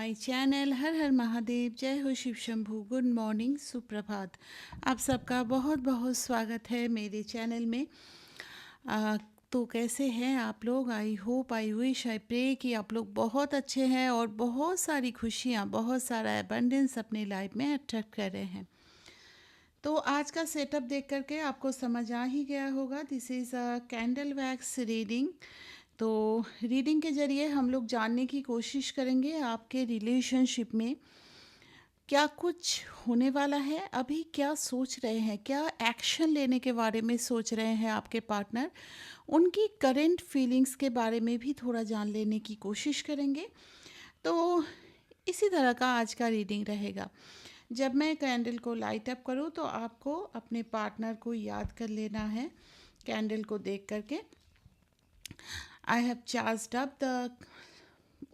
My channel. हर हर महादेव, जय हो शिव शंभू। गुड मॉर्निंग, सुप्रभात। आप सबका बहुत बहुत स्वागत है मेरे चैनल में। आ, तो कैसे हैं आप लोग? I hope, I wish, I pray कि आप लोग बहुत अच्छे हैं और बहुत सारी खुशियाँ, बहुत सारा एबंडेंस अपनी लाइफ में अट्रैक्ट कर रहे हैं। तो आज का सेटअप देख करके आपको समझ आ ही गया होगा, this is a candle wax reading. तो रीडिंग के ज़रिए हम लोग जानने की कोशिश करेंगे आपके रिलेशनशिप में क्या कुछ होने वाला है, अभी क्या सोच रहे हैं, क्या एक्शन लेने के बारे में सोच रहे हैं आपके पार्टनर, उनकी करेंट फीलिंग्स के बारे में भी थोड़ा जान लेने की कोशिश करेंगे। तो इसी तरह का आज का रीडिंग रहेगा। जब मैं कैंडल को लाइट अप करूं तो आपको अपने पार्टनर को याद कर लेना है कैंडल को देख करके। I have charged up the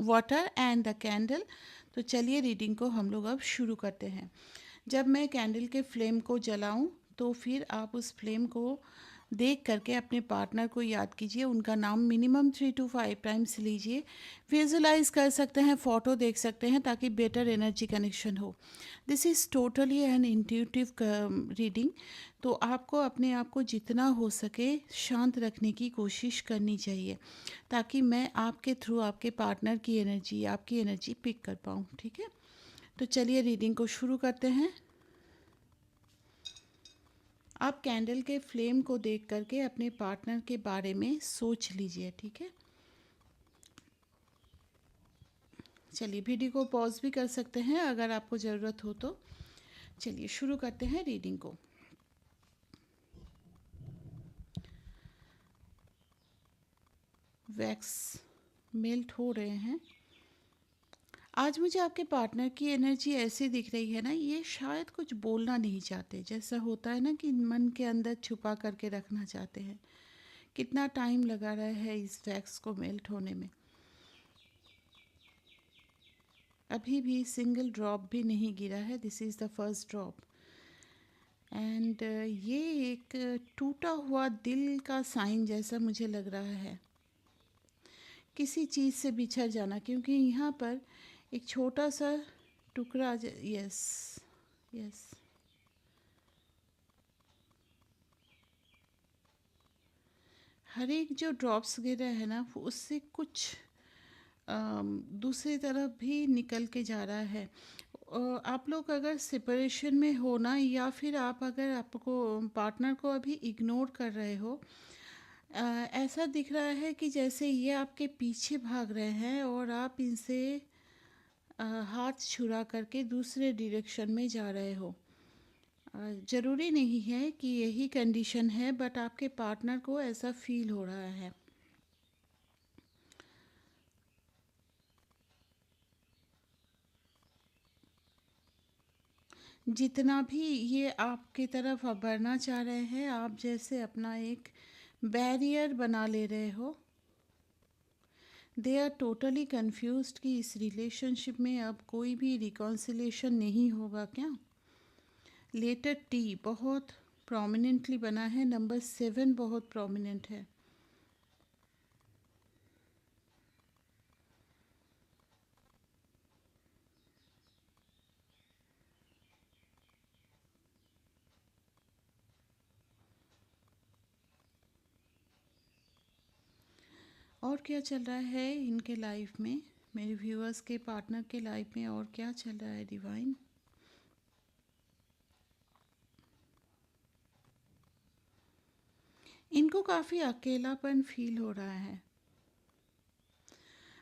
water and the candle. तो चलिए रीडिंग को हम लोग अब शुरू करते हैं। जब मैं कैंडल के फ्लेम को जलाऊं तो फिर आप उस फ्लेम को देख करके अपने पार्टनर को याद कीजिए, उनका नाम मिनिमम 3 to 5 टाइम्स लीजिए। विजुलाइज कर सकते हैं, फ़ोटो देख सकते हैं ताकि बेटर एनर्जी कनेक्शन हो। This is totally an intuitive reading. तो आपको अपने आप को जितना हो सके शांत रखने की कोशिश करनी चाहिए ताकि मैं आपके थ्रू आपके पार्टनर की एनर्जी, आपकी एनर्जी पिक कर पाऊँ। ठीक है, तो चलिए रीडिंग को शुरू करते हैं। आप कैंडल के फ्लेम को देख करके अपने पार्टनर के बारे में सोच लीजिए। ठीक है, चलिए वीडियो को पॉज भी कर सकते हैं अगर आपको ज़रूरत हो तो। चलिए शुरू करते हैं रीडिंग को। वैक्स मेल्ट हो रहे हैं। आज मुझे आपके पार्टनर की एनर्जी ऐसी दिख रही है ना, ये शायद कुछ बोलना नहीं चाहते। जैसा होता है ना कि मन के अंदर छुपा करके रखना चाहते हैं। कितना टाइम लगा रहा है इस वैक्स को मेल्ट होने में। अभी भी सिंगल ड्रॉप भी नहीं गिरा है। This is the first drop. And ये एक टूटा हुआ दिल का साइन जैसा मुझे लग रहा है, किसी चीज़ से बिछड़ जाना, क्योंकि यहाँ पर एक छोटा सा टुकड़ा। यस, यस, हर एक जो ड्रॉप्स गिर रहा है ना उससे कुछ दूसरी तरफ भी निकल के जा रहा है। आप लोग अगर सेपरेशन में हो ना, या फिर आप अगर आपको पार्टनर को अभी इग्नोर कर रहे हो, ऐसा दिख रहा है कि जैसे ये आपके पीछे भाग रहे हैं और आप इनसे हाथ छुड़ा करके दूसरे डायरेक्शन में जा रहे हो। ज़रूरी नहीं है कि यही कंडीशन है, बट आपके पार्टनर को ऐसा फील हो रहा है। जितना भी ये आपकी तरफ बढ़ना चाह रहे हैं, आप जैसे अपना एक बैरियर बना ले रहे हो। दे आर टोटली कन्फ्यूज्ड कि इस रिलेशनशिप में अब कोई भी रिकॉन्सिलेशन नहीं होगा क्या। लेटर टी बहुत प्रोमिनेंटली बना है, नंबर 7 बहुत प्रोमिनेंट है। और क्या चल रहा है इनके लाइफ में, मेरे व्यूअर्स के पार्टनर के लाइफ में और क्या चल रहा है डिवाइन? इनको काफ़ी अकेलापन फील हो रहा है।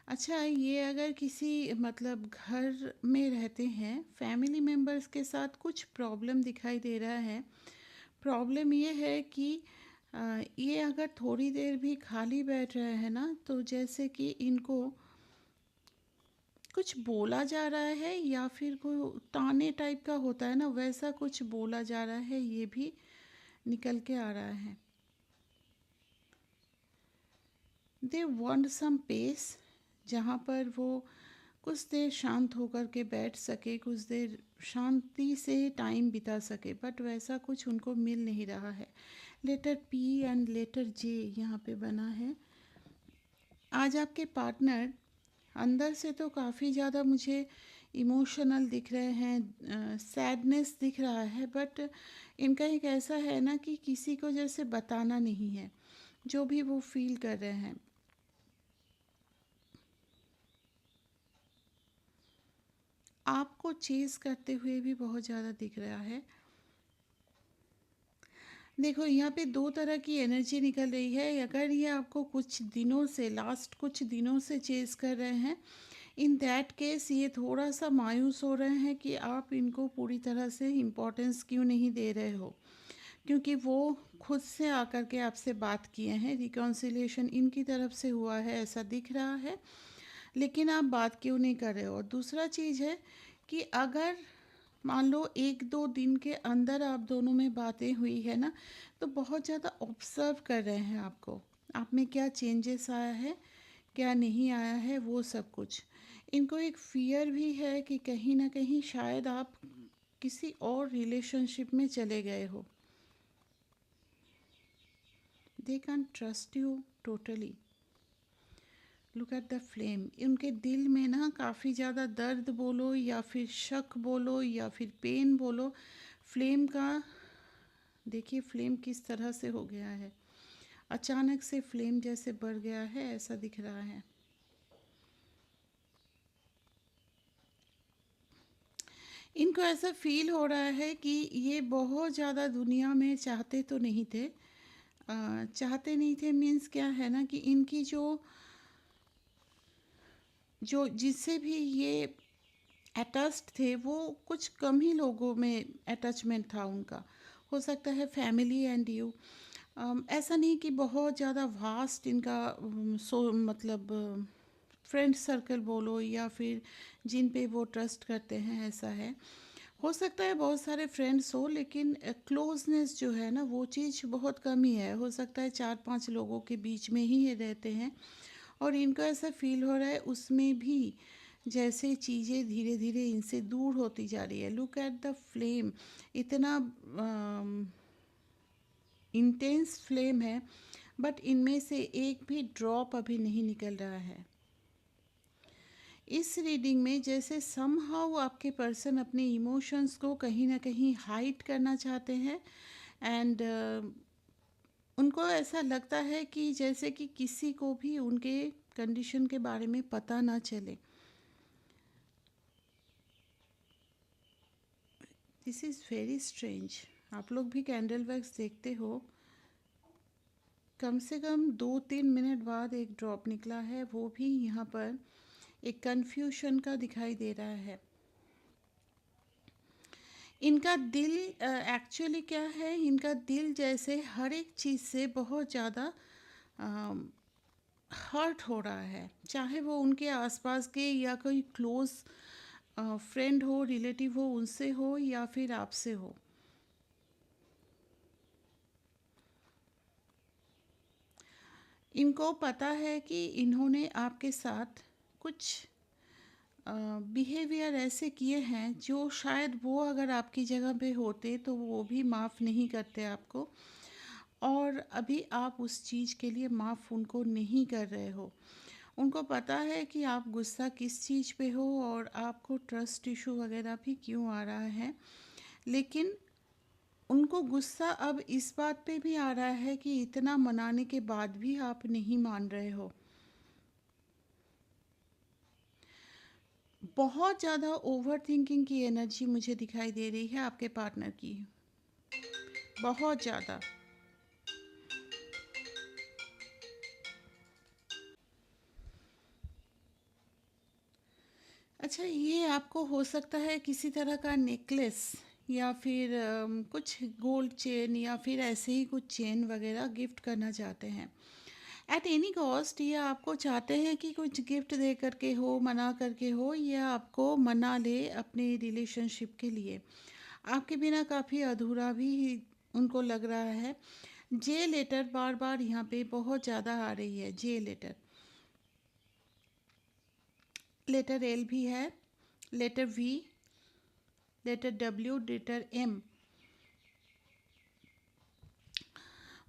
अच्छा, ये अगर किसी मतलब घर में रहते हैं, फैमिली मेम्बर्स के साथ कुछ प्रॉब्लम दिखाई दे रहा है। प्रॉब्लम ये है कि ये अगर थोड़ी देर भी खाली बैठ रहे हैं ना, तो जैसे कि इनको कुछ बोला जा रहा है, या फिर कोई ताने टाइप का होता है ना, वैसा कुछ बोला जा रहा है, ये भी निकल के आ रहा है। दे वांट सम पेस, जहाँ पर वो कुछ देर शांत होकर के बैठ सके, कुछ देर शांति से टाइम बिता सके, बट वैसा कुछ उनको मिल नहीं रहा है। लेटर पी एंड लेटर जे यहाँ पे बना है। आज आपके पार्टनर अंदर से तो काफ़ी ज़्यादा मुझे इमोशनल दिख रहे हैं, सैडनेस दिख रहा है, बट इनका एक ऐसा है ना कि किसी को जैसे बताना नहीं है जो भी वो फील कर रहे हैं। आपको चेज़ करते हुए भी बहुत ज़्यादा दिख रहा है। देखो यहाँ पे दो तरह की एनर्जी निकल रही है। अगर ये आपको कुछ दिनों से, लास्ट कुछ दिनों से चेज़ कर रहे हैं, इन दैट केस ये थोड़ा सा मायूस हो रहे हैं कि आप इनको पूरी तरह से इम्पोर्टेंस क्यों नहीं दे रहे हो, क्योंकि वो खुद से आकर के आपसे बात किए हैं, रिकॉन्सिलिएशन इनकी तरफ से हुआ है ऐसा दिख रहा है, लेकिन आप बात क्यों नहीं कर रहे हो। और दूसरा चीज़ है कि अगर मान लो 1-2 दिन के अंदर आप दोनों में बातें हुई है ना, तो बहुत ज़्यादा ऑब्ज़र्व कर रहे हैं आपको, आप में क्या चेंजेस आया है, क्या नहीं आया है, वो सब कुछ। इनको एक फ़ियर भी है कि कहीं न कहीं शायद आप किसी और रिलेशनशिप में चले गए हो। They can trust you totally. Look at the flame. उनके दिल में ना काफ़ी ज़्यादा दर्द बोलो या फिर शक बोलो या फिर पेन बोलो, फ्लेम का देखिए फ्लेम किस तरह से हो गया है। अचानक से फ्लेम जैसे बढ़ गया है ऐसा दिख रहा है। इनको ऐसा फील हो रहा है कि ये बहुत ज़्यादा दुनिया में चाहते तो नहीं थे। चाहते नहीं थे मीन्स क्या है ना कि इनकी जो जो जिससे भी ये अटैच्ड थे वो कुछ कम ही लोगों में अटैचमेंट था उनका। हो सकता है फैमिली एंड यू, ऐसा नहीं कि बहुत ज़्यादा वास्ट इनका सो मतलब फ्रेंड सर्कल बोलो या फिर जिन पे वो ट्रस्ट करते हैं ऐसा है। हो सकता है बहुत सारे फ्रेंड्स हो, लेकिन क्लोजनेस जो है ना वो चीज़ बहुत कम ही है। हो सकता है 4-5 लोगों के बीच में ही ये रहते हैं, और इनको ऐसा फील हो रहा है उसमें भी जैसे चीज़ें धीरे धीरे इनसे दूर होती जा रही है। लुक एट द फ्लेम, इतना इंटेंस फ्लेम है, बट इनमें से एक भी ड्रॉप अभी नहीं निकल रहा है। इस रीडिंग में जैसे समहाउ आपके पर्सन अपने इमोशंस को कहीं ना कहीं हाइड करना चाहते हैं, एंड उनको ऐसा लगता है कि जैसे कि किसी को भी उनके कंडीशन के बारे में पता ना चले। This is very strange. आप लोग भी कैंडल वर्क्स देखते हो, कम से कम 2-3 मिनट बाद एक ड्रॉप निकला है, वो भी यहाँ पर एक कन्फ्यूशन का दिखाई दे रहा है। इनका दिल एक्चुअली क्या है, इनका दिल जैसे हर एक चीज़ से बहुत ज़्यादा हर्ट हो रहा है, चाहे वो उनके आसपास के या कोई क्लोज फ्रेंड हो, रिलेटिव हो, उनसे हो या फिर आपसे हो। इनको पता है कि इन्होंने आपके साथ कुछ बिहेवियर ऐसे किए हैं जो शायद वो अगर आपकी जगह पे होते तो वो भी माफ़ नहीं करते आपको, और अभी आप उस चीज़ के लिए माफ़ उनको नहीं कर रहे हो। उनको पता है कि आप गुस्सा किस चीज़ पे हो और आपको ट्रस्ट इशू वगैरह भी क्यों आ रहा है, लेकिन उनको गुस्सा अब इस बात पे भी आ रहा है कि इतना मनाने के बाद भी आप नहीं मान रहे हो। बहुत ज़्यादा ओवर थिंकिंग की एनर्जी मुझे दिखाई दे रही है आपके पार्टनर की, बहुत ज़्यादा। अच्छा, ये आपको हो सकता है किसी तरह का नेकलेस या फिर कुछ गोल्ड चेन या फिर ऐसे ही कुछ चेन वगैरह गिफ्ट करना चाहते हैं एट एनी कॉस्ट। ये आपको चाहते हैं कि कुछ गिफ्ट दे करके हो, मना करके हो, या आपको मना ले अपने रिलेशनशिप के लिए। आपके बिना काफ़ी अधूरा भी उनको लग रहा है। जे लेटर बार बार यहाँ पे बहुत ज़्यादा आ रही है, जे लेटर। लेटर एल भी है, letter V, letter W, letter M.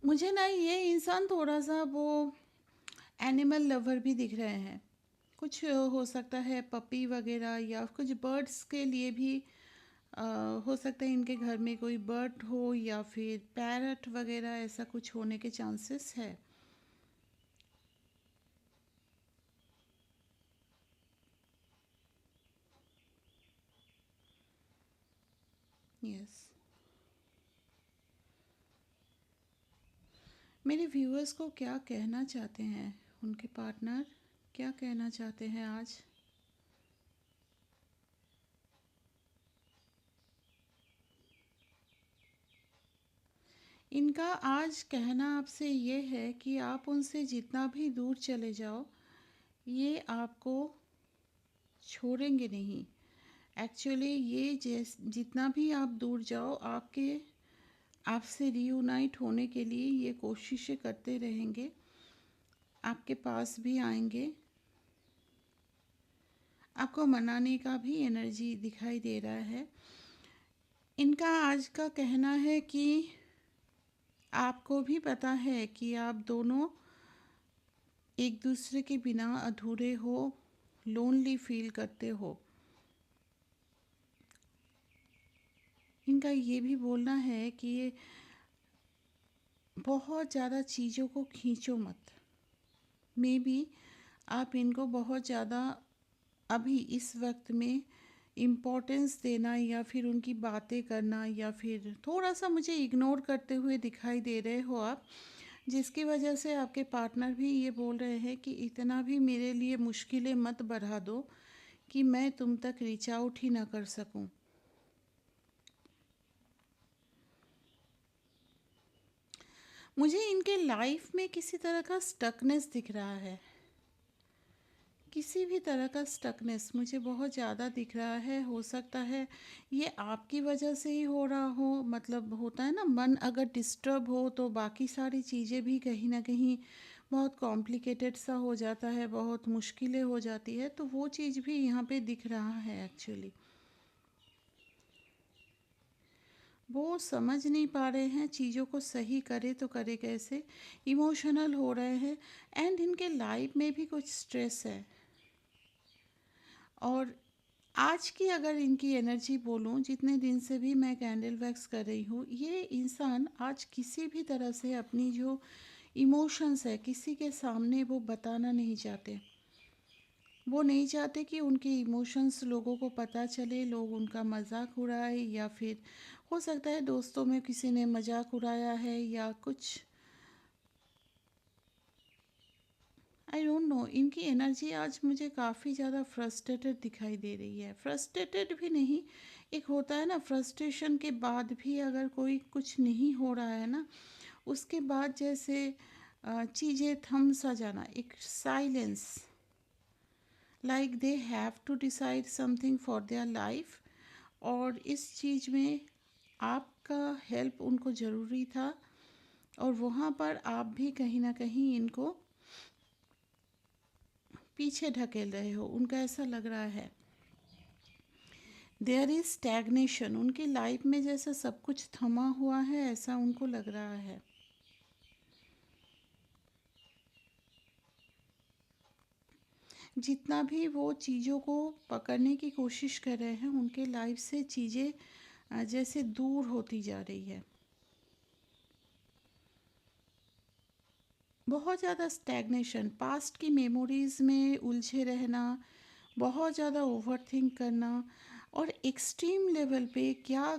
मुझे ना ये इंसान थोड़ा सा वो एनिमल लवर भी दिख रहे हैं। कुछ हो सकता है पपी वगैरह, या कुछ बर्ड्स के लिए भी अ, हो सकता है इनके घर में कोई बर्ड हो या फिर पैरट वगैरह, ऐसा कुछ होने के चांसेस है। यस। मेरे व्यूअर्स को क्या कहना चाहते हैं उनके पार्टनर, क्या कहना चाहते हैं आज? इनका आज कहना आपसे ये है कि आप उनसे जितना भी दूर चले जाओ, ये आपको छोड़ेंगे नहीं। एक्चुअली ये जितना भी आप दूर जाओ, आपसे रीयूनाइट होने के लिए ये कोशिशें करते रहेंगे, आपके पास भी आएंगे। आपको मनाने का भी एनर्जी दिखाई दे रहा है। इनका आज का कहना है कि आपको भी पता है कि आप दोनों एक दूसरे के बिना अधूरे हो, लोनली फील करते हो। इनका ये भी बोलना है कि ये बहुत ज़्यादा चीज़ों को खींचो मत। मे बी आप इनको बहुत ज़्यादा अभी इस वक्त में इम्पोर्टेंस देना, या फिर उनकी बातें करना, या फिर थोड़ा सा मुझे इग्नोर करते हुए दिखाई दे रहे हो आप, जिसकी वजह से आपके पार्टनर भी ये बोल रहे हैं कि इतना भी मेरे लिए मुश्किलें मत बढ़ा दो कि मैं तुम तक रीच आउट ही ना कर सकूं। मुझे इनके लाइफ में किसी तरह का स्टकनेस दिख रहा है। किसी भी तरह का स्टकनेस मुझे बहुत ज़्यादा दिख रहा है। हो सकता है ये आपकी वजह से ही हो रहा हो। मतलब होता है ना, मन अगर डिस्टर्ब हो तो बाकी सारी चीज़ें भी कहीं ना कहीं बहुत कॉम्प्लिकेटेड सा हो जाता है, बहुत मुश्किलें हो जाती है। तो वो चीज़ भी यहाँ पे दिख रहा है एक्चुअली। वो समझ नहीं पा रहे हैं चीज़ों को, सही करे तो करे कैसे, इमोशनल हो रहे हैं। एंड इनके लाइफ में भी कुछ स्ट्रेस है। और आज की अगर इनकी एनर्जी बोलूं, जितने दिन से भी मैं कैंडल वैक्स कर रही हूँ, ये इंसान आज किसी भी तरह से अपनी जो इमोशंस है किसी के सामने वो बताना नहीं चाहते। वो नहीं चाहते कि उनके इमोशंस लोगों को पता चले, लोग उनका मजाक उड़ाए, या फिर हो सकता है दोस्तों में किसी ने मजाक उड़ाया है या कुछ। आई डोंट नो, इनकी एनर्जी आज मुझे काफ़ी ज़्यादा फ्रस्ट्रेटेड दिखाई दे रही है। फ्रस्ट्रेटेड भी नहीं, एक होता है ना फ्रस्ट्रेशन के बाद भी अगर कोई कुछ नहीं हो रहा है ना, उसके बाद जैसे चीज़ें थम सा जाना, एक silence, like they have to decide something for their life. और इस चीज़ में आपका हेल्प उनको ज़रूरी था, और वहाँ पर आप भी कहीं ना कहीं इनको पीछे ढकेल रहे हो, उनका ऐसा लग रहा है। देयर इज स्टैग्नेशन, उनकी लाइफ में जैसे सब कुछ थमा हुआ है, ऐसा उनको लग रहा है। जितना भी वो चीज़ों को पकड़ने की कोशिश कर रहे हैं, उनके लाइफ से चीज़ें जैसे दूर होती जा रही है। बहुत ज़्यादा स्टैग्नेशन, पास्ट की मेमोरीज़ में उलझे रहना, बहुत ज़्यादा ओवर थिंक करना, और एक्सट्रीम लेवल पे क्या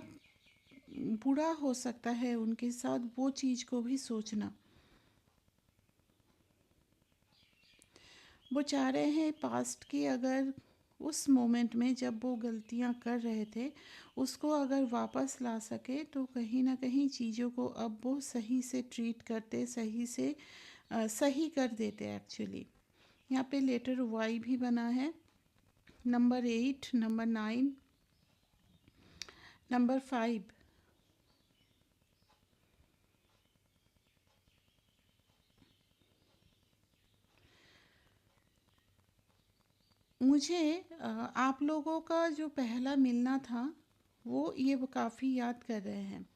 बुरा हो सकता है उनके साथ, वो चीज़ को भी सोचना। वो चाह रहे हैं पास्ट की, अगर उस मोमेंट में जब वो गलतियां कर रहे थे उसको अगर वापस ला सके, तो कहीं ना कहीं चीज़ों को अब वो सही से ट्रीट करते, सही से सही कर देते एक्चुअली। यहाँ पे लेटर वाई भी बना है, नंबर 8, नंबर 9, नंबर 5। मुझे आप लोगों का जो पहला मिलना था वो ये काफ़ी याद कर रहे हैं,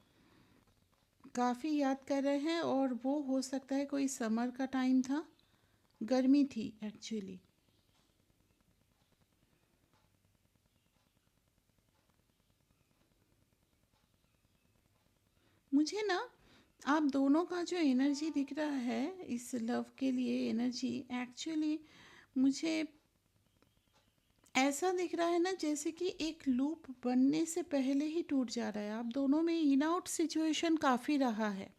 काफ़ी याद कर रहे हैं। और वो हो सकता है कोई समर का टाइम था, गर्मी थी एक्चुअली। मुझे ना आप दोनों का जो एनर्जी दिख रहा है इस लव के लिए एनर्जी, एक्चुअली मुझे ऐसा दिख रहा है ना जैसे कि एक लूप बनने से पहले ही टूट जा रहा है। आप दोनों में इन आउट सिचुएशन काफ़ी रहा है।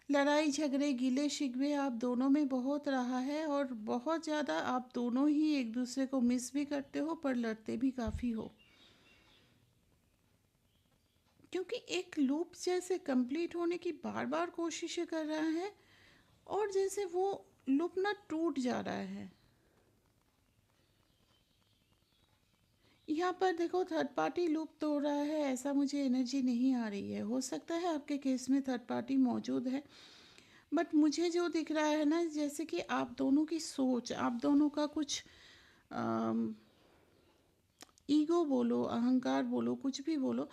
लड़ाई झगड़े गिले शिकवे आप दोनों में बहुत रहा है, और बहुत ज़्यादा आप दोनों ही एक दूसरे को मिस भी करते हो पर लड़ते भी काफ़ी हो, क्योंकि एक लूप जैसे कंप्लीट होने की बार बार कोशिशें कर रहा है, और जैसे वो लूप ना टूट जा रहा है। यहाँ पर देखो थर्ड पार्टी लूप तोड़ रहा है, ऐसा मुझे एनर्जी नहीं आ रही है। हो सकता है आपके केस में थर्ड पार्टी मौजूद है, बट मुझे जो दिख रहा है ना जैसे कि आप दोनों की सोच, आप दोनों का कुछ ईगो बोलो, अहंकार बोलो, कुछ भी बोलो,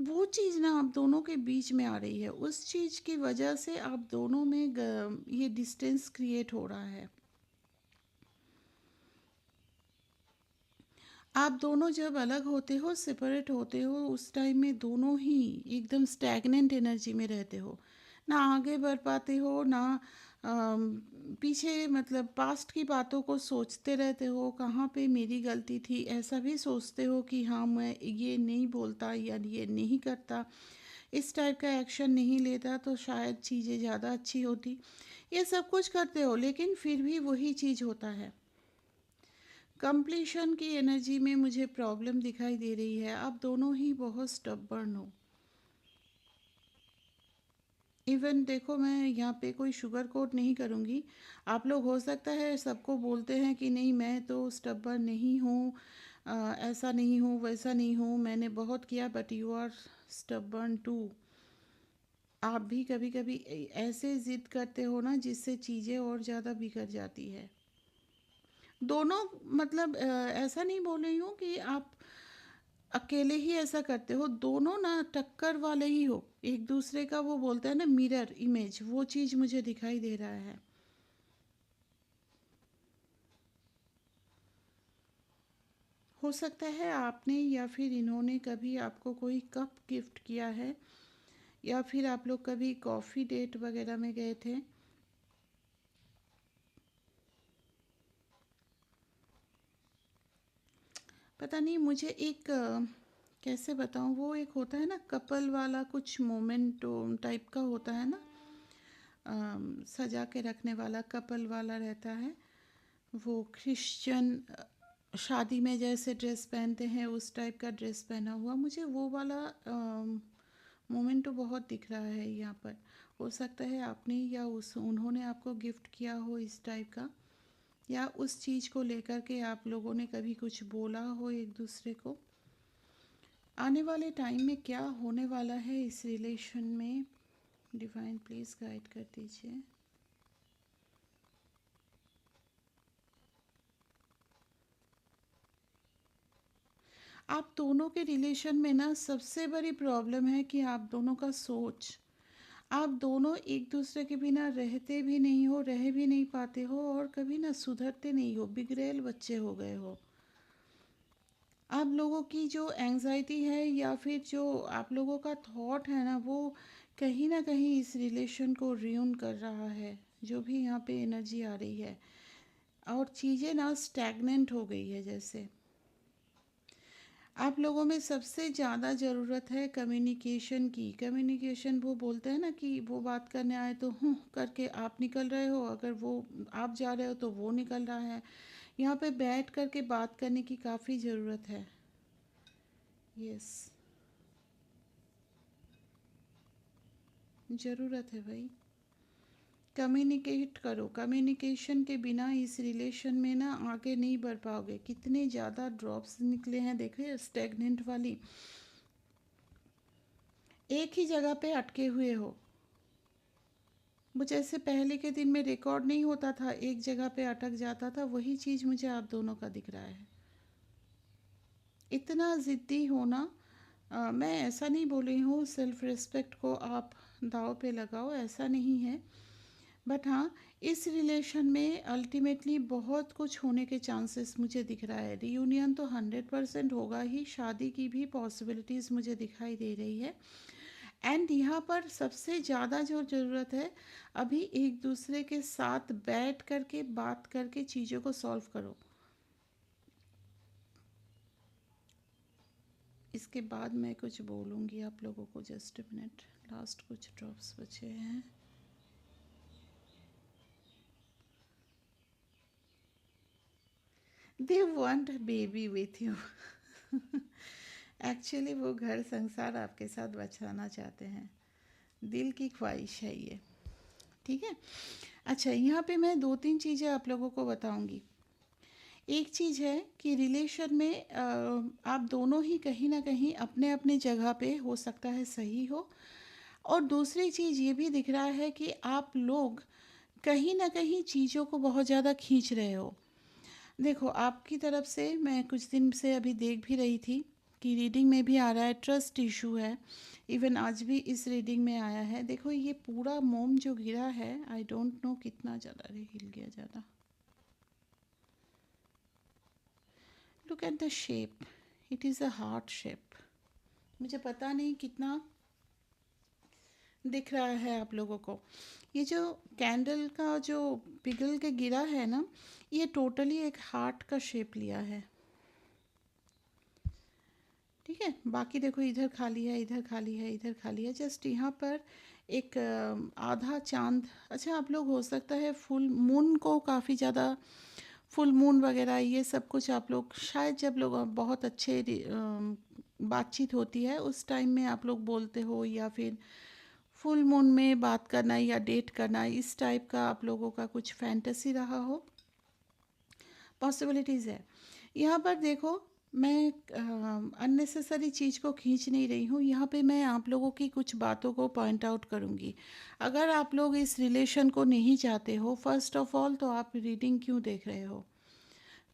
वो चीज़ ना आप दोनों के बीच में आ रही है। उस चीज़ की वजह से आप दोनों में ये डिस्टेंस क्रिएट हो रहा है। आप दोनों जब अलग होते हो, सेपरेट होते हो, उस टाइम में दोनों ही एकदम स्टैग्नेंट एनर्जी में रहते हो। ना आगे बढ़ पाते हो, ना पीछे, मतलब पास्ट की बातों को सोचते रहते हो, कहाँ पे मेरी गलती थी, ऐसा भी सोचते हो कि हाँ मैं ये नहीं बोलता या ये नहीं करता, इस टाइप का एक्शन नहीं लेता तो शायद चीज़ें ज़्यादा अच्छी होती। ये सब कुछ करते हो, लेकिन फिर भी वही चीज़ होता है। कंप्लीशन की एनर्जी में मुझे प्रॉब्लम दिखाई दे रही है। आप दोनों ही बहुत स्टबर्न हो। इवन देखो, मैं यहाँ पे कोई शुगर कोट नहीं करूँगी। आप लोग हो सकता है सबको बोलते हैं कि नहीं मैं तो स्टबर्न नहीं हूँ, ऐसा नहीं हूँ, वैसा नहीं हूँ, मैंने बहुत किया, but you are stubborn too. आप भी कभी कभी ऐसे ज़िद करते हो ना जिससे चीज़ें और ज़्यादा बिगड़ जाती है। दोनों, मतलब ऐसा नहीं बोल रही हूँ कि आप अकेले ही ऐसा करते हो, दोनों ना टक्कर वाले ही हो एक दूसरे का। वो बोलते हैं ना मिरर इमेज, वो चीज़ मुझे दिखाई दे रहा है। हो सकता है आपने या फिर इन्होंने कभी आपको कोई कप गिफ्ट किया है, या फिर आप लोग कभी कॉफ़ी डेट वगैरह में गए थे। पता नहीं, मुझे एक कैसे बताऊँ, वो एक होता है ना कपल वाला कुछ मोमेंट टाइप का होता है ना, सजा के रखने वाला कपल वाला रहता है। वो क्रिश्चियन शादी में जैसे ड्रेस पहनते हैं उस टाइप का ड्रेस पहना हुआ, मुझे वो वाला मोमेंट तो बहुत दिख रहा है यहाँ पर। हो सकता है आपने या उस उन्होंने आपको गिफ्ट किया हो इस टाइप का, या उस चीज़ को लेकर के आप लोगों ने कभी कुछ बोला हो एक दूसरे को। आने वाले टाइम में क्या होने वाला है इस रिलेशन में, डिवाइन प्लीज़ गाइड कर दीजिए। आप दोनों के रिलेशन में ना सबसे बड़ी प्रॉब्लम है कि आप दोनों का सोच, आप दोनों एक दूसरे के बिना रहते भी नहीं हो, रह भी नहीं पाते हो, और कभी ना सुधरते नहीं हो, बिगड़ैल बच्चे हो गए हो। आप लोगों की जो एंजाइटी है या फिर जो आप लोगों का थॉट है ना कहीं इस रिलेशन को रियून कर रहा है, जो भी यहाँ पे एनर्जी आ रही है। और चीज़ें ना स्टैग्नेंट हो गई है जैसे। आप लोगों में सबसे ज़्यादा ज़रूरत है कम्युनिकेशन की। कम्युनिकेशन, वो बोलते हैं ना कि वो बात करने आए तो हूँ करके आप निकल रहे हो, अगर वो आप जा रहे हो तो वो निकल रहा है। यहाँ पे बैठ कर के बात करने की काफ़ी ज़रूरत है। यस, ज़रूरत है भाई। कम्युनिकेट करो, कम्युनिकेशन के बिना इस रिलेशन में ना आगे नहीं बढ़ पाओगे। कितने ज़्यादा ड्रॉप्स निकले हैं देखिए, स्टेगनेंट वाली, एक ही जगह पे अटके हुए हो। वो जैसे पहले के दिन में रिकॉर्ड नहीं होता था, एक जगह पे अटक जाता था, वही चीज़ मुझे आप दोनों का दिख रहा है। इतना ज़िद्दी होना, मैं ऐसा नहीं बोल रही हूँ सेल्फ रिस्पेक्ट को आप दाव पे लगाओ, ऐसा नहीं है। बट हाँ, इस रिलेशन में अल्टीमेटली बहुत कुछ होने के चांसेस मुझे दिख रहा है। रियूनियन तो 100% होगा ही, शादी की भी पॉसिबिलिटीज़ मुझे दिखाई दे रही है। एंड यहाँ पर सबसे ज़्यादा जो ज़रूरत है, अभी एक दूसरे के साथ बैठ करके बात करके चीज़ों को सॉल्व करो। इसके बाद मैं कुछ बोलूँगी आप लोगों को, जस्ट अ मिनट, लास्ट कुछ ड्रॉप्स बचे हैं। They want baby with you. Actually वो घर संसार आपके साथ बचाना चाहते हैं, दिल की ख्वाहिश है ये। ठीक है। अच्छा, यहाँ पे मैं दो तीन चीज़ें आप लोगों को बताऊंगी। एक चीज़ है कि रिलेशन में आप दोनों ही कहीं ना कहीं अपने अपने जगह पे हो सकता है सही हो, और दूसरी चीज़ ये भी दिख रहा है कि आप लोग कहीं ना कहीं चीज़ों को बहुत ज़्यादा खींच रहे हो। देखो, आपकी तरफ से मैं कुछ दिन से अभी देख भी रही थी कि रीडिंग में भी आ रहा है, ट्रस्ट इशू है। इवन आज भी इस रीडिंग में आया है। देखो, ये पूरा मोम जो गिरा है, आई डोंट नो कितना ज़्यादा, अरे हिल गया ज़्यादा। Look at the shape, it is a heart shape. मुझे पता नहीं कितना दिख रहा है आप लोगों को। ये जो कैंडल का जो पिघल के गिरा है ना, ये टोटली एक हार्ट का शेप लिया है। ठीक है। बाकी देखो, इधर खाली है, इधर खाली है, इधर खाली है। जस्ट यहाँ पर एक आधा चांद। अच्छा, आप लोग हो सकता है फुल मून को काफ़ी ज़्यादा, फुल मून वगैरह ये सब कुछ आप लोग शायद, जब लोग बहुत अच्छे बातचीत होती है उस टाइम में आप लोग बोलते हो, या फिर फुल मून में बात करना या डेट करना, इस टाइप का आप लोगों का कुछ फैंटेसी रहा हो, पॉसिबिलिटीज़ है। यहाँ पर देखो, मैं अननेसेसरी चीज़ को खींच नहीं रही हूँ। यहाँ पे मैं आप लोगों की कुछ बातों को पॉइंट आउट करूँगी। अगर आप लोग इस रिलेशन को नहीं चाहते हो, फर्स्ट ऑफ ऑल तो आप रीडिंग क्यों देख रहे हो?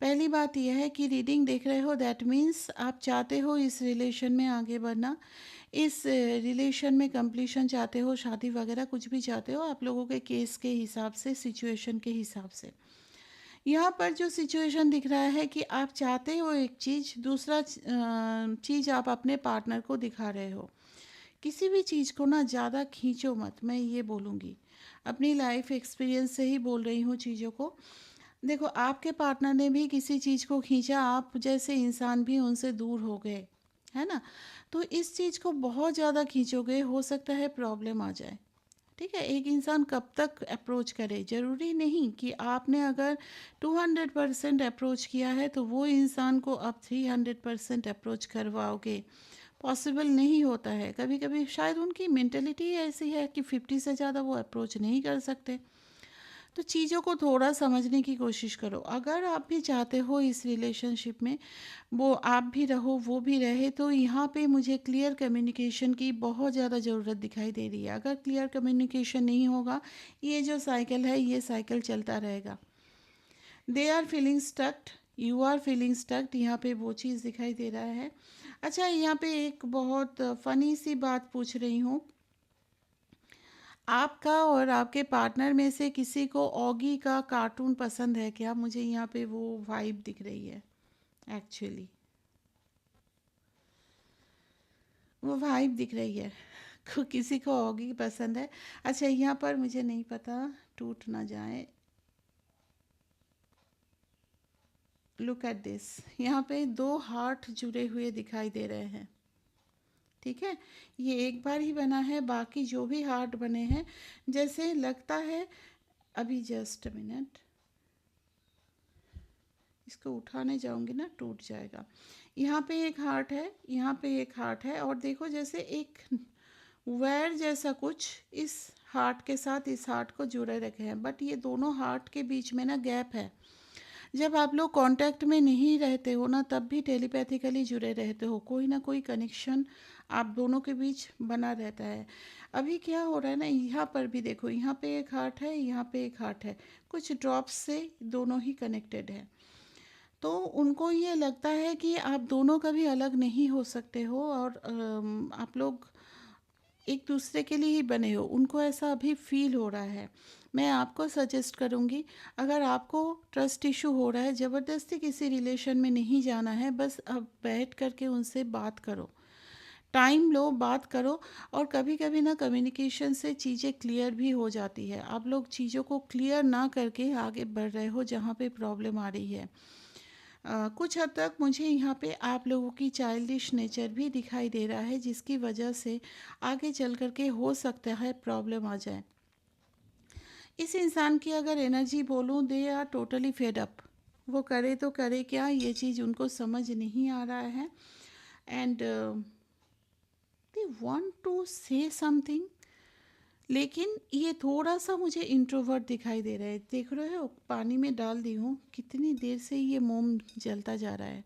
पहली बात यह है कि रीडिंग देख रहे हो, दैट मीन्स आप चाहते हो इस रिलेशन में आगे बढ़ना, इस रिलेशन में कंप्लीशन चाहते हो, शादी वगैरह कुछ भी चाहते हो, आप लोगों के केस के हिसाब से, सिचुएशन के हिसाब से। यहाँ पर जो सिचुएशन दिख रहा है कि आप चाहते हो एक चीज़, दूसरा चीज़ आप अपने पार्टनर को दिखा रहे हो। किसी भी चीज़ को ना ज़्यादा खींचो मत, मैं ये बोलूँगी। अपनी लाइफ एक्सपीरियंस से ही बोल रही हूँ चीज़ों को। देखो, आपके पार्टनर ने भी किसी चीज़ को खींचा, आप जैसे इंसान भी उनसे दूर हो गए, है ना? तो इस चीज़ को बहुत ज़्यादा खींचोगे, हो सकता है प्रॉब्लम आ जाए। ठीक है। एक इंसान कब तक अप्रोच करे, ज़रूरी नहीं कि आपने अगर 200% अप्रोच किया है तो वो इंसान को आप 300% अप्रोच करवाओगे। पॉसिबल नहीं होता है। कभी कभी शायद उनकी मेंटेलिटी ऐसी है कि 50 से ज़्यादा वो अप्रोच नहीं कर सकते। तो चीज़ों को थोड़ा समझने की कोशिश करो। अगर आप भी चाहते हो इस रिलेशनशिप में वो आप भी रहो, वो भी रहे, तो यहाँ पे मुझे क्लियर कम्युनिकेशन की बहुत ज़्यादा ज़रूरत दिखाई दे रही है। अगर क्लियर कम्युनिकेशन नहीं होगा, ये जो साइकिल है, ये साइकिल चलता रहेगा। They are feeling stucked, you are feeling stucked, यहाँ पे वो चीज़ दिखाई दे रहा है। अच्छा, यहाँ पे एक बहुत फ़नी सी बात पूछ रही हूँ। आपका और आपके पार्टनर में से किसी को ऑगी का कार्टून पसंद है क्या? मुझे यहाँ पे वो वाइब दिख रही है एक्चुअली, वो वाइब दिख रही है। किसी को ऑगी पसंद है। अच्छा, यहाँ पर मुझे नहीं पता, टूट ना जाए। लुक एट दिस, यहाँ पे दो हार्ट जुड़े हुए दिखाई दे रहे हैं। ठीक है। ये एक बार ही बना है, बाकी जो भी हार्ट बने हैं, जैसे लगता है, अभी जस्ट मिनट, इसको उठाने जाऊंगी ना टूट जाएगा। यहाँ पे एक हार्ट है, यहाँ पे एक हार्ट है, और देखो जैसे एक वायर जैसा कुछ इस हार्ट के साथ इस हार्ट को जुड़े रखे हैं, बट ये दोनों हार्ट के बीच में ना गैप है। जब आप लोग कांटेक्ट में नहीं रहते हो ना, तब भी टेलीपैथिकली जुड़े रहते हो, कोई ना कोई कनेक्शन आप दोनों के बीच बना रहता है। अभी क्या हो रहा है ना, यहाँ पर भी देखो, यहाँ पे एक हार्ट है, यहाँ पे एक हार्ट है, कुछ ड्रॉप्स से दोनों ही कनेक्टेड है। तो उनको ये लगता है कि आप दोनों कभी अलग नहीं हो सकते हो, और आप लोग एक दूसरे के लिए ही बने हो, उनको ऐसा अभी फील हो रहा है। मैं आपको सजेस्ट करूँगी, अगर आपको ट्रस्ट इशू हो रहा है, ज़बरदस्ती किसी रिलेशन में नहीं जाना है, बस अब बैठ करके उनसे बात करो। टाइम लो, बात करो। और कभी कभी ना कम्युनिकेशन से चीज़ें क्लियर भी हो जाती है। आप लोग चीज़ों को क्लियर ना करके आगे बढ़ रहे हो जहाँ पे प्रॉब्लम आ रही है। कुछ हद तक मुझे यहाँ पे आप लोगों की चाइल्डिश नेचर भी दिखाई दे रहा है, जिसकी वजह से आगे चल कर के हो सकता है प्रॉब्लम आ जाए। इस इंसान की अगर एनर्जी बोलूँ, they are totally fed up. वो करे तो करे क्या, ये चीज़ उनको समझ नहीं आ रहा है। And they want to say something, लेकिन ये थोड़ा सा मुझे इंट्रोवर्ट दिखाई दे रहा है। देख रहे हो, पानी में डाल दी हूँ, कितनी देर से ये मोम जलता जा रहा है,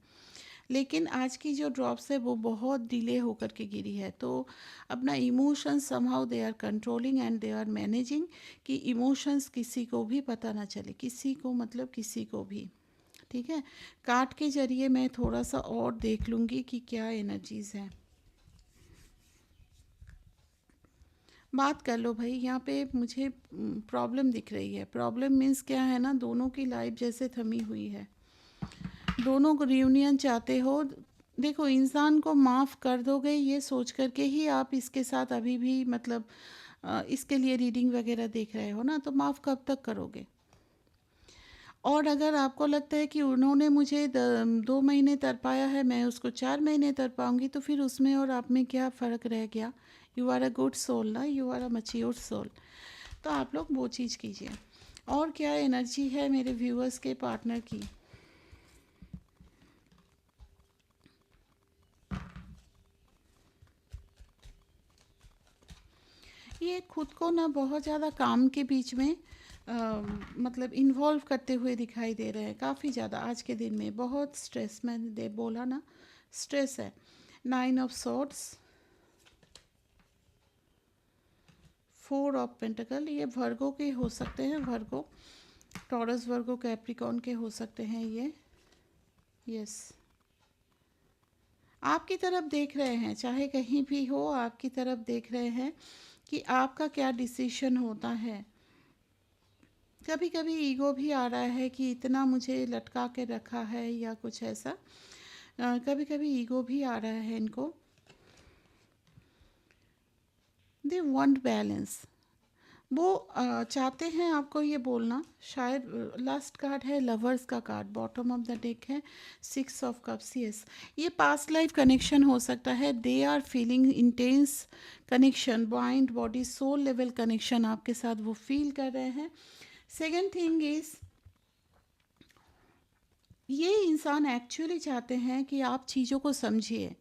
लेकिन आज की जो ड्रॉप्स है वो बहुत डिले होकर के गिरी है। तो अपना emotions somehow they are controlling and they are managing, कि इमोशंस किसी को भी पता ना चले, किसी को मतलब किसी को भी। ठीक है, कार्ड के जरिए मैं थोड़ा सा और देख लूँगी कि क्या एनर्जीज़ हैं। बात कर लो भाई, यहाँ पे मुझे प्रॉब्लम दिख रही है। प्रॉब्लम मीन्स क्या है ना, दोनों की लाइफ जैसे थमी हुई है, दोनों को रियूनियन चाहते हो। देखो, इंसान को माफ़ कर दोगे ये सोच करके ही आप इसके साथ अभी भी मतलब इसके लिए रीडिंग वगैरह देख रहे हो ना, तो माफ़ कब तक करोगे? और अगर आपको लगता है कि उन्होंने मुझे 2 महीने तरपाया है, मैं उसको 4 महीने तरपाऊंगी, तो फिर उसमें और आप में क्या फ़र्क रह गया? You are a good soul ना, you are a mature soul. तो आप लोग वो चीज़ कीजिए। और क्या एनर्जी है मेरे व्यूअर्स के पार्टनर की? ये खुद को ना बहुत ज़्यादा काम के बीच में मतलब इन्वॉल्व करते हुए दिखाई दे रहे हैं काफ़ी ज़्यादा। आज के दिन में बहुत स्ट्रेस, मैंने दे बोला ना, स्ट्रेस है। 9 ऑफ सॉर्ड्स, 4 ऑफ पेंटिकल, ये वर्गो के हो सकते हैं, वर्गो, टॉरस, वर्गो, कैप्रिकॉन के हो सकते हैं ये। यस, आपकी तरफ देख रहे हैं, चाहे कहीं भी हो आपकी तरफ देख रहे हैं कि आपका क्या डिसीजन होता है। कभी कभी ईगो भी आ रहा है कि इतना मुझे लटका के रखा है या कुछ ऐसा। कभी कभी ईगो भी आ रहा है इनको। दे वांट बैलेंस, वो चाहते हैं आपको ये बोलना। शायद लास्ट कार्ड है लवर्स का card, bottom of the deck है 6 ऑफ कप्स। यस, ये पास्ट लाइफ कनेक्शन हो सकता है। They are feeling intense connection, mind body soul level connection आपके साथ वो फील कर रहे हैं। सेकेंड थिंग इज़, ये इंसान एक्चुअली चाहते हैं कि आप चीज़ों को समझिए।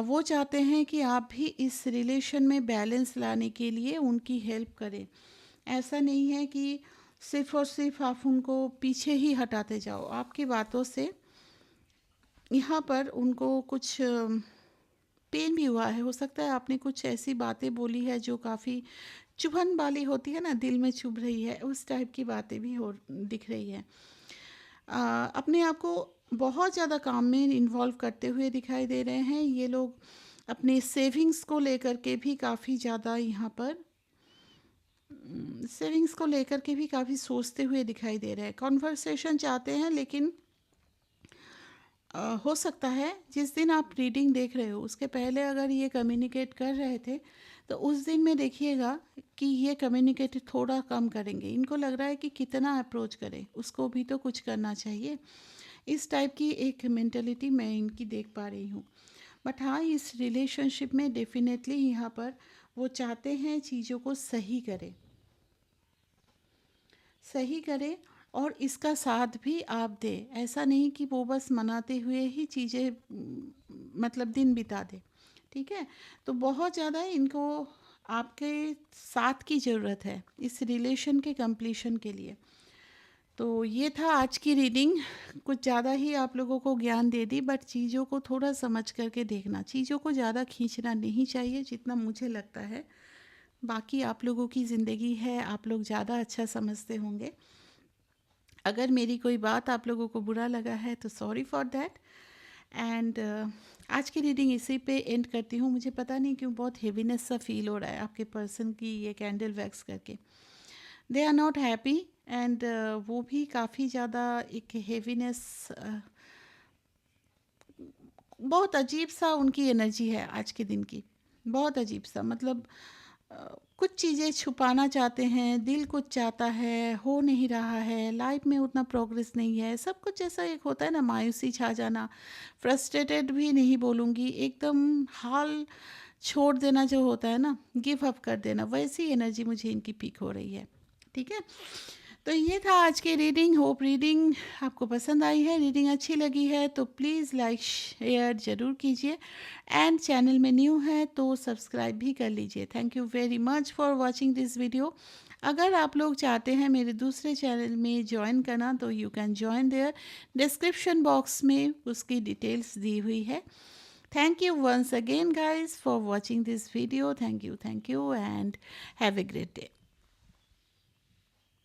वो चाहते हैं कि आप भी इस रिलेशन में बैलेंस लाने के लिए उनकी हेल्प करें। ऐसा नहीं है कि सिर्फ़ और सिर्फ आप उनको पीछे ही हटाते जाओ। आपकी बातों से यहाँ पर उनको कुछ पेन भी हुआ है। हो सकता है आपने कुछ ऐसी बातें बोली है जो काफ़ी चुभन वाली होती है ना, दिल में चुभ रही है, उस टाइप की बातें भी हो दिख रही है। अपने आप को बहुत ज़्यादा काम में इन्वॉल्व करते हुए दिखाई दे रहे हैं ये लोग। अपने सेविंग्स को लेकर के भी काफ़ी ज़्यादा यहाँ पर सेविंग्स को लेकर के भी काफ़ी सोचते हुए दिखाई दे रहे हैं। कॉन्वर्सेशन चाहते हैं, लेकिन हो सकता है जिस दिन आप रीडिंग देख रहे हो उसके पहले अगर ये कम्युनिकेट कर रहे थे, तो उस दिन में देखिएगा कि ये कम्युनिकेट थोड़ा कम करेंगे। इनको लग रहा है कि कितना अप्रोच करें, उसको भी तो कुछ करना चाहिए। इस टाइप की एक मेंटेलिटी मैं इनकी देख पा रही हूँ। बट हाँ, इस रिलेशनशिप में डेफिनेटली यहाँ पर वो चाहते हैं चीज़ों को सही करें, सही करें, और इसका साथ भी आप दें। ऐसा नहीं कि वो बस मनाते हुए ही चीज़ें मतलब दिन बिता दे। ठीक है, तो बहुत ज़्यादा इनको आपके साथ की ज़रूरत है इस रिलेशन के कंप्लीशन के लिए। तो ये था आज की रीडिंग। कुछ ज़्यादा ही आप लोगों को ज्ञान दे दी, बट चीज़ों को थोड़ा समझ करके देखना, चीज़ों को ज़्यादा खींचना नहीं चाहिए जितना मुझे लगता है। बाकी आप लोगों की ज़िंदगी है, आप लोग ज़्यादा अच्छा समझते होंगे। अगर मेरी कोई बात आप लोगों को बुरा लगा है तो सॉरी फॉर दैट। एंड आज की रीडिंग इसी पे एंड करती हूँ। मुझे पता नहीं क्यों बहुत हेवीनेस सा फील हो रहा है आपके पर्सन की ये कैंडल वैक्स करके। They are not happy, and वो भी काफ़ी ज़्यादा एक हेवीनेस बहुत अजीब सा उनकी एनर्जी है आज के दिन की, बहुत अजीब सा। मतलब कुछ चीज़ें छुपाना चाहते हैं, दिल कुछ चाहता है, हो नहीं रहा है, लाइफ में उतना प्रोग्रेस नहीं है, सब कुछ ऐसा एक होता है ना, मायूसी छा जाना, फ्रस्ट्रेटेड भी नहीं बोलूँगी, एकदम हाल छोड़ देना जो होता है ना, गिव अप कर देना, वैसी एनर्जी मुझे इनकी पीक हो रही है। ठीक है, तो ये था आज की रीडिंग। होप रीडिंग आपको पसंद आई है, रीडिंग अच्छी लगी है तो प्लीज़ लाइक शेयर ज़रूर कीजिए, एंड चैनल में न्यू है तो सब्सक्राइब भी कर लीजिए। Thank you very much for watching this video. अगर आप लोग चाहते हैं मेरे दूसरे चैनल में ज्वाइन करना तो you can join there, description box में उसकी डिटेल्स दी हुई है। Thank you once again guys for watching this video. Thank you and have a great day.